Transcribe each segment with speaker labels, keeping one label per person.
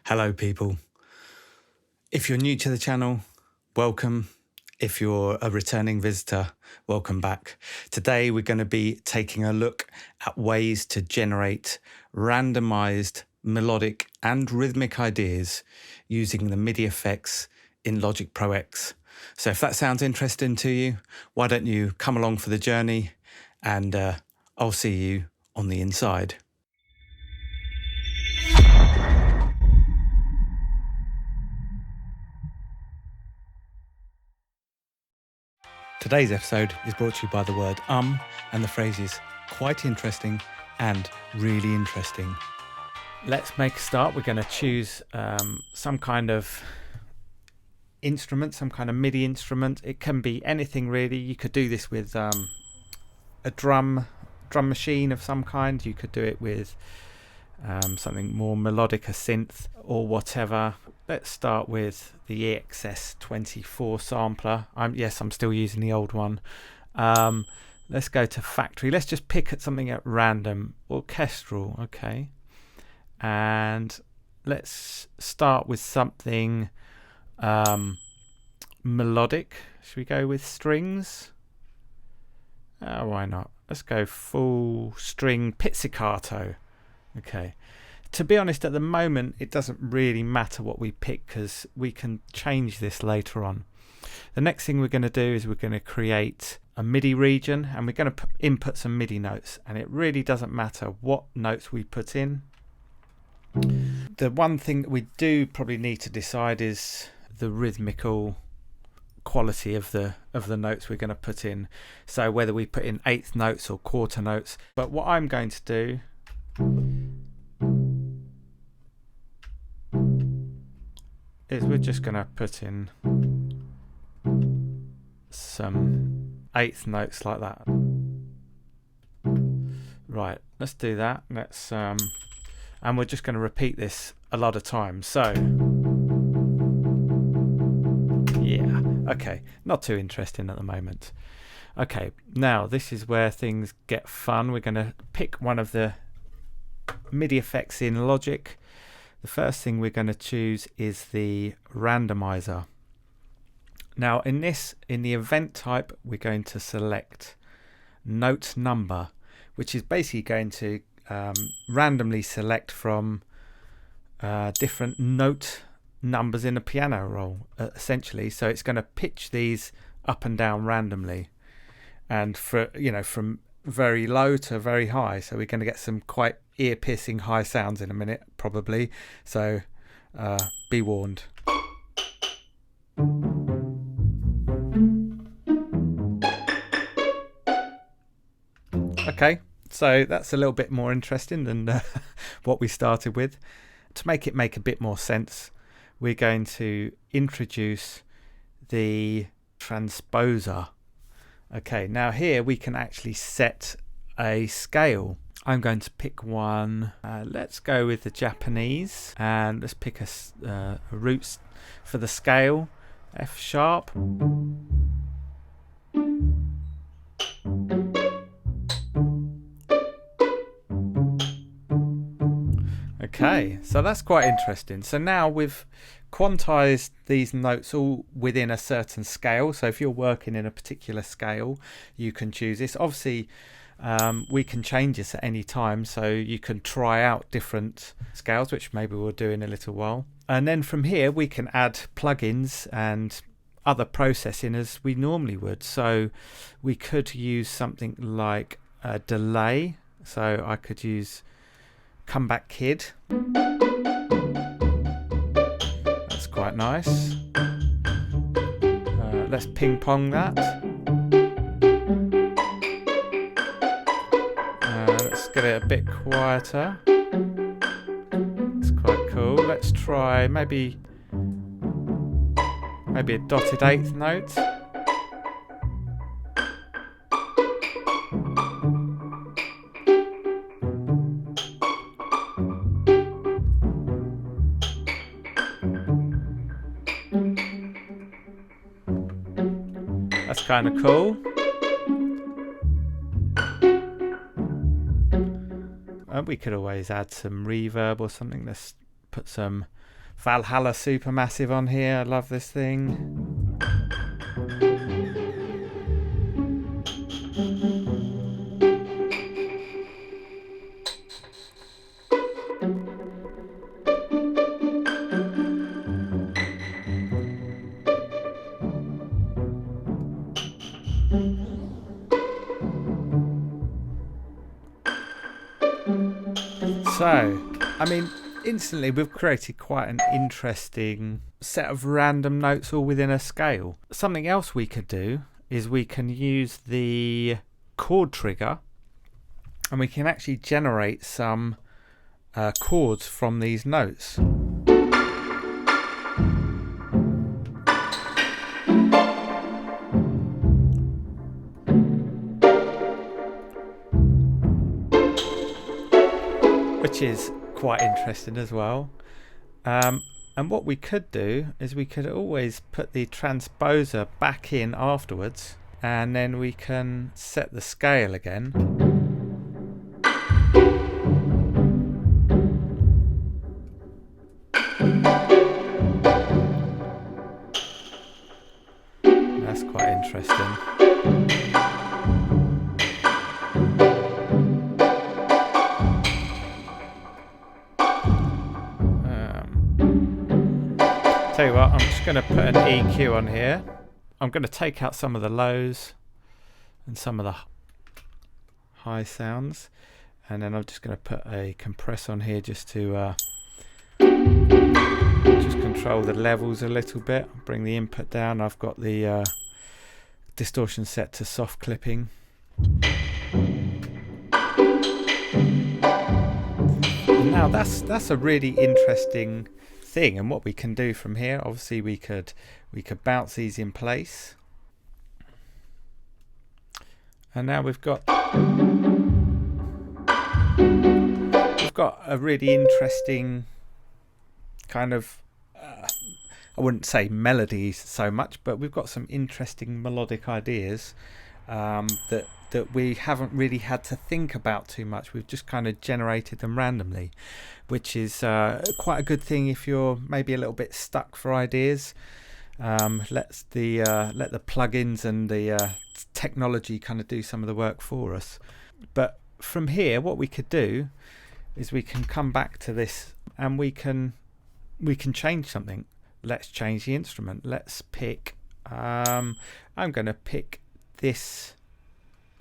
Speaker 1: Hello people. If you're new to the channel, welcome. If you're a returning visitor, welcome back. Today we're going to be taking a look at ways to generate randomized melodic and rhythmic ideas using the Midi FX in Logic Pro X. So if that sounds interesting to you, why don't you come along for the journey and I'll see you on the inside. Today's episode is brought to you by the word and the phrases quite interesting and really interesting. Let's make a start. We're going to choose some kind of instrument, some kind of MIDI instrument. It can be anything really. You could do this with a drum machine of some kind. You could do it with something more melodic, a synth or whatever. Let's start with the EXS24 sampler. I'm still using the old one. Let's go to factory. Let's just pick at something at random. Orchestral, okay. And let's start with something melodic. Should we go with strings? Why not? Let's go full string pizzicato. Okay. To be honest, at the moment, it doesn't really matter what we pick because we can change this later on. The next thing we're going to do is we're going to create a MIDI region and we're going to input some MIDI notes, and it really doesn't matter what notes we put in. The one thing that we do probably need to decide is the rhythmical quality of the notes we're going to put in. So whether we put in eighth notes or quarter notes. But what I'm going to do is we're just going to put in some eighth notes like that. Right, let's do that. Let's and we're just going to repeat this a lot of times. So yeah, okay, not too interesting at the moment. Okay, now this is where things get fun. We're going to pick one of the MIDI effects in Logic. The first thing we're going to choose is the randomizer. Now in the event type, we're going to select note number, which is basically going to randomly select from different note numbers in a piano roll, essentially. So it's going to pitch these up and down randomly, and from very low to very high. So we're going to get some quite ear-piercing high sounds in a minute, probably. So be warned. Okay, so that's a little bit more interesting than what we started with. To make it make a bit more sense, we're going to introduce the transposer. Okay, now here we can actually set a scale. I'm going to pick one. Let's go with the Japanese, and let's pick a root for the scale, F sharp. Okay, so that's quite interesting. So now we've quantized these notes all within a certain scale. So if you're working in a particular scale, you can choose this. Obviously, we can change this at any time, so you can try out different scales, which maybe we'll do in a little while. And then from here, we can add plugins and other processing as we normally would. So we could use something like a delay. So I could use Comeback Kid. That's quite nice. Let's ping pong that. Let's get it a bit quieter. It's quite cool. Let's try maybe a dotted eighth note. That's kind of cool. We could always add some reverb or something. Let's put some Valhalla Supermassive on here. I love this thing. So, I mean, instantly we've created quite an interesting set of random notes all within a scale. Something else we could do is we can use the chord trigger and we can actually generate some chords from these notes. Which is quite interesting as well. And what we could do is we could always put the transposer back in afterwards, and then we can set the scale again. That's quite interesting. Tell you what, I'm just going to put an EQ on here. I'm going to take out some of the lows and some of the high sounds, and then I'm just going to put a compress on here just to just control the levels a little bit, bring the input down. I've got the distortion set to soft clipping. And now that's a really interesting thing, and what we can do from here, obviously we could bounce these in place, and now we've got a really interesting kind of I wouldn't say melodies so much, but we've got some interesting melodic ideas that we haven't really had to think about too much. We've just kind of generated them randomly, which is quite a good thing if you're maybe a little bit stuck for ideas. Let the plugins and the technology kind of do some of the work for us. But from here, what we could do is we can come back to this and we can change something. Let's change the instrument. Let's pick I'm going to pick this.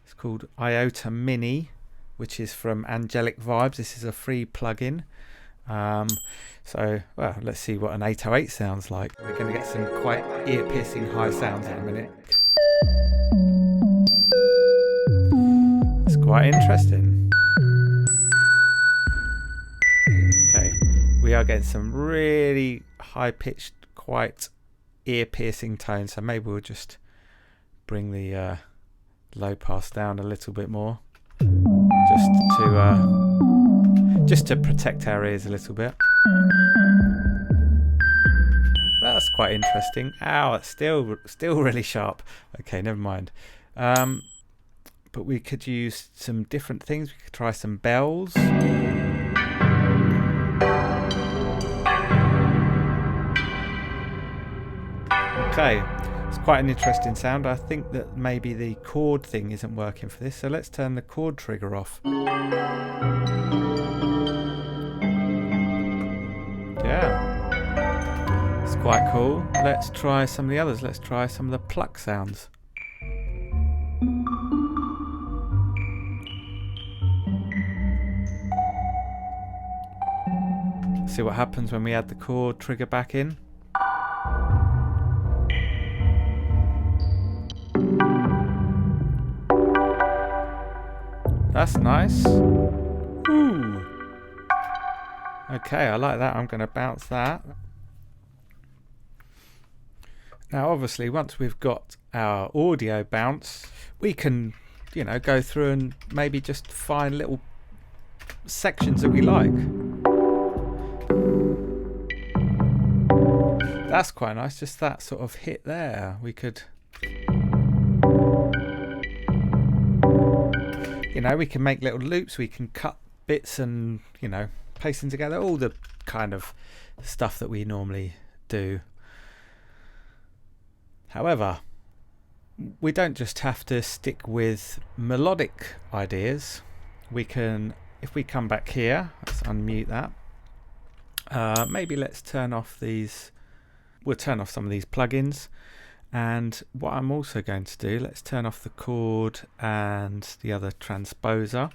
Speaker 1: It's called Iota Mini, which is from Angelic Vibes. This is a free plugin. So, well, let's see what an 808 sounds like. We're going to get some quite ear-piercing high sounds in a minute. It's quite interesting. Okay, we are getting some really high-pitched, quite ear-piercing tones. So maybe we'll just bring the low pass down a little bit more, just to protect our ears a little bit. That's quite interesting. Ow, it's still really sharp. Okay, never mind. But we could use some different things. We could try some bells. Okay, it's quite an interesting sound. I think that maybe the chord thing isn't working for this, so let's turn the chord trigger off. Yeah, it's quite cool. Let's try some of the others. Let's try some of the pluck sounds. See what happens when we add the chord trigger back in. That's nice. Ooh. Okay, I like that. I'm going to bounce that. Now, obviously, once we've got our audio bounce, we can, go through and maybe just find little sections that we like. That's quite nice. Just that sort of hit there. We could, we can make little loops. We can cut bits and, paste them together. All the kind of stuff that we normally do. However, we don't just have to stick with melodic ideas. We can, if we come back here, let's unmute that. Maybe let's turn off these. We'll turn off some of these plugins. And what I'm also going to do, let's turn off the chord and the other transposer.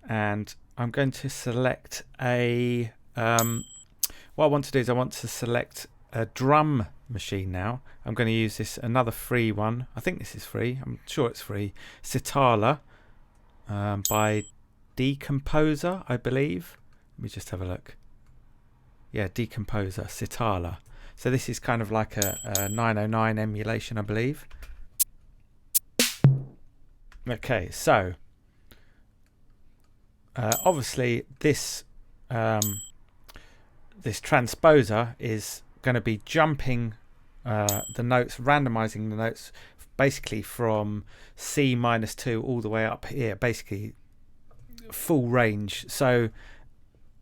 Speaker 1: And I'm going to select a, what I want to do is I want to select a drum machine now. I'm going to use this, another free one. I think this is free. I'm sure it's free. Sitala by Decomposer, I believe. Let me just have a look. Yeah, Decomposer, Sitala. So this is kind of like a 909 emulation, I believe. Okay, so obviously this this transposer is going to be jumping the notes, randomizing the notes, basically from C-2 all the way up here, basically full range. So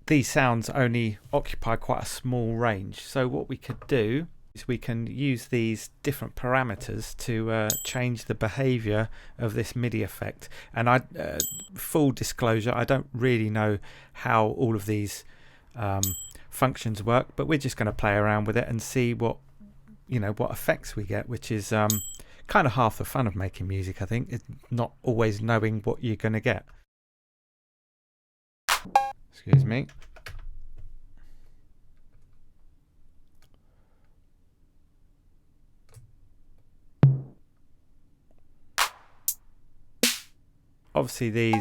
Speaker 1: these sounds only occupy quite a small range. So what we could do is we can use these different parameters to change the behavior of this MIDI effect. And I, full disclosure, I don't really know how all of these functions work, but we're just going to play around with it and see what, you know, what effects we get, which is kind of half the fun of making music, I think. It's not always knowing what you're going to get. Excuse me. Obviously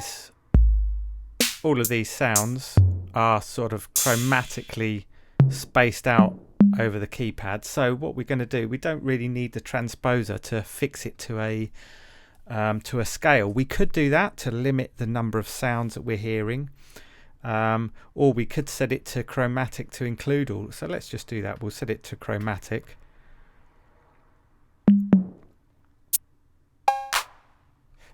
Speaker 1: all of these sounds are sort of chromatically spaced out over the keypad. So what we're going to do, we don't really need the transposer to fix it to a scale. We could do that to limit the number of sounds that we're hearing. Or we could set it to chromatic to include all. So let's just do that. We'll set it to chromatic.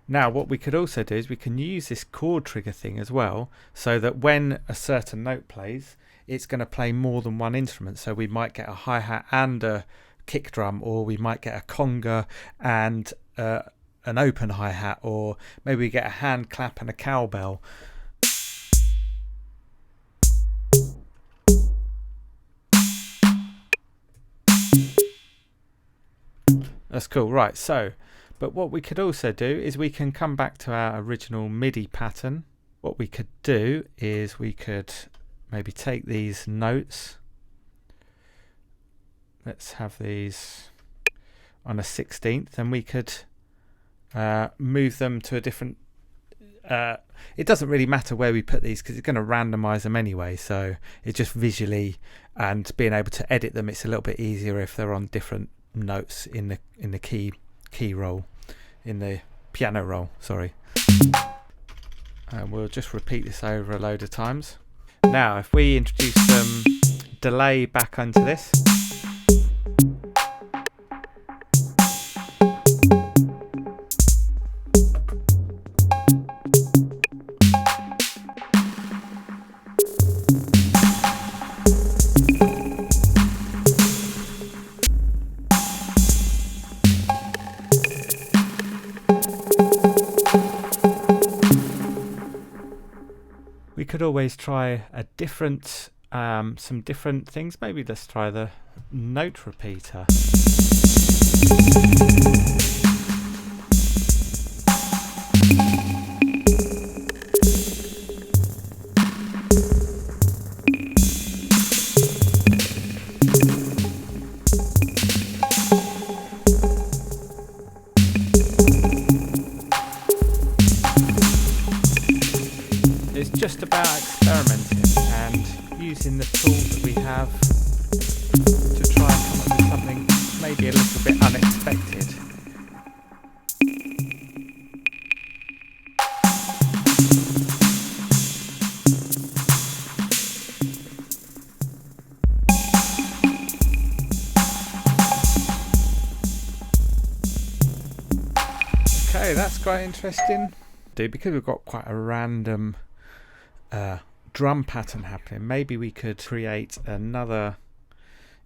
Speaker 1: Now what we could also do is we can use this chord trigger thing as well, so that when a certain note plays, it's going to play more than one instrument. So we might get a hi-hat and a kick drum, or we might get a conga and an open hi-hat, or maybe we get a hand clap and a cowbell. That's cool. Right, so but what we could also do is we can come back to our original MIDI pattern. What we could do is we could maybe take these notes. Let's have these on a 16th, and we could move them to a different it doesn't really matter where we put these because it's going to randomize them anyway, so it's just visually and being able to edit them, it's a little bit easier if they're on different notes in the key roll, in the piano roll, sorry. And we'll just repeat this over a load of times. Now if we introduce some delay back onto this, we could always try a different, some different things. Maybe let's try the note repeater. It's just about experimenting and using the tools that we have to try and come up with something maybe a little bit unexpected. Okay, that's quite interesting. Because we've got quite a random drum pattern happening. Maybe we could create another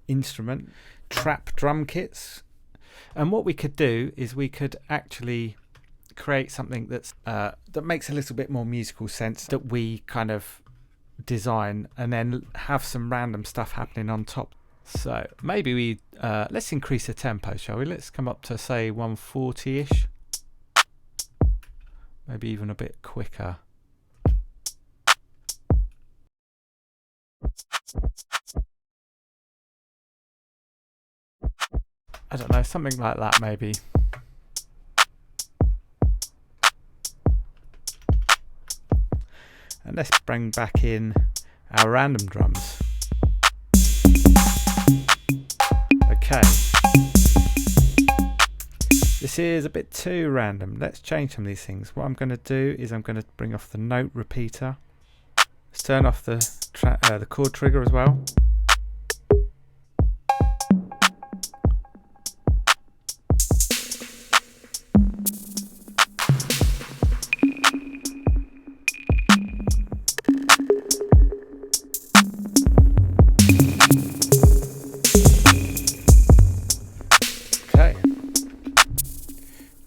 Speaker 1: instrument, trap drum kits. And what we could do is we could actually create something that's that makes a little bit more musical sense, that we kind of design, and then have some random stuff happening on top. So maybe we let's increase the tempo, shall we? Let's come up to say 140-ish, maybe even a bit quicker. I don't know, something like that maybe. And let's bring back in our random drums. Okay. This is a bit too random. Let's change some of these things. What I'm going to do is I'm going to bring off the note repeater. Let's turn off the chord trigger as well.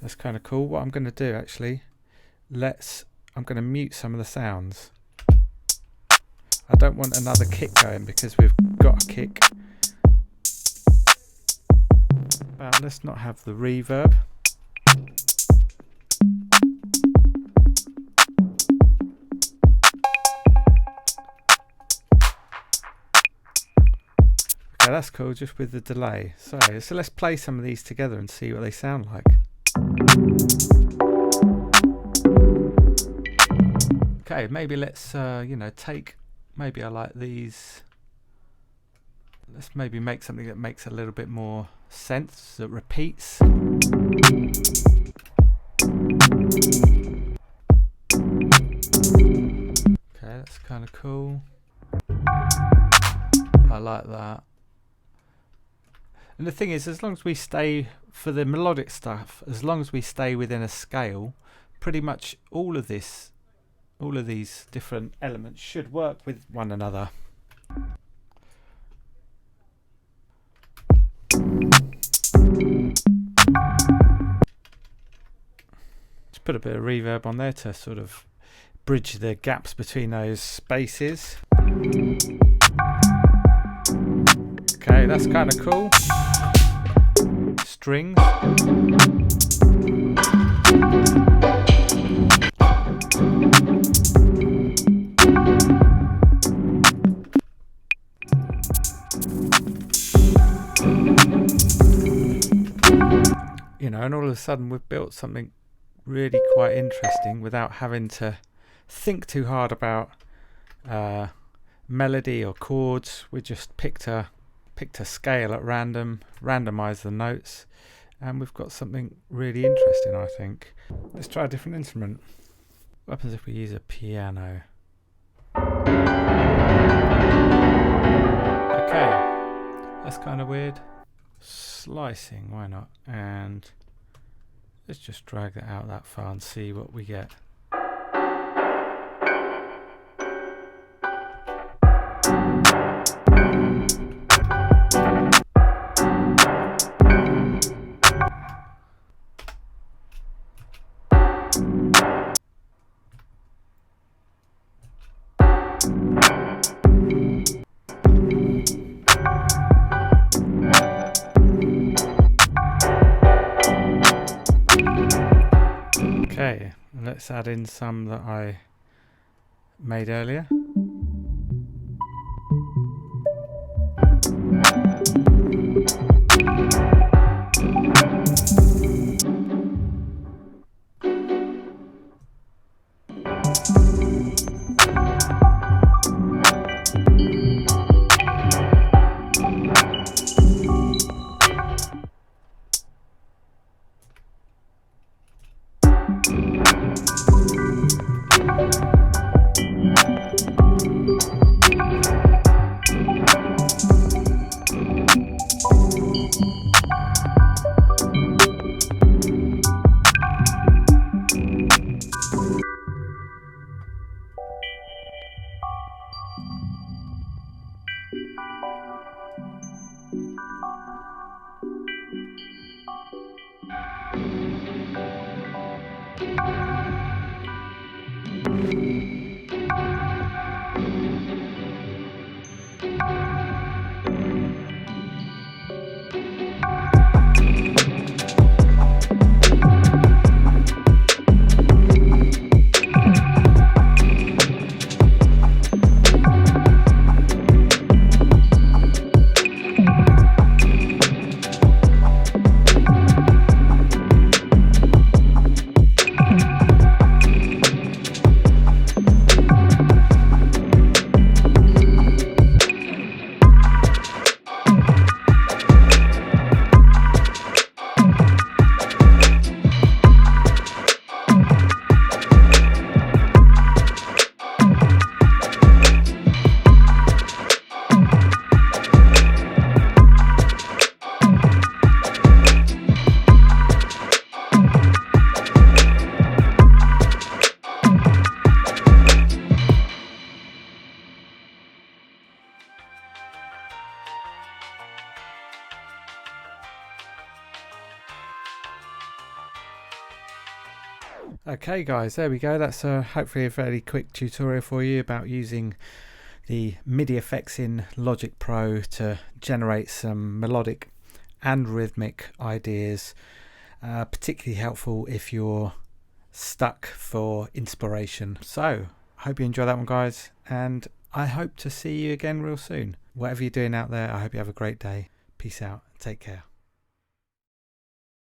Speaker 1: That's kind of cool. What I'm going to do actually, I'm going to mute some of the sounds. I don't want another kick going because we've got a kick. But let's not have the reverb. Okay, that's cool, just with the delay. So let's play some of these together and see what they sound like. Okay, maybe let's take, maybe I like these. Let's maybe make something that makes a little bit more sense, that repeats. Okay, that's kind of cool. I like that. And the thing is, as long as we stay, for the melodic stuff, as long as we stay within a scale, pretty much all of these different elements should work with one another. Just put a bit of reverb on there to sort of bridge the gaps between those spaces. Okay, that's kind of cool. Strings. You know, and all of a sudden we've built something really quite interesting without having to think too hard about melody or chords. We just picked a scale at random, randomised the notes, and we've got something really interesting, I think. Let's try a different instrument. What happens if we use a piano? Okay, that's kind of weird. Slicing, why not? And let's just drag that out that far and see what we get. Okay, let's add in some that I made earlier. Okay guys, there we go. That's hopefully a very quick tutorial for you about using the MIDI effects in Logic Pro to generate some melodic and rhythmic ideas. Particularly helpful if you're stuck for inspiration. So I hope you enjoy that one, guys, and I hope to see you again real soon. Whatever you're doing out there, I hope you have a great day. Peace out. Take care.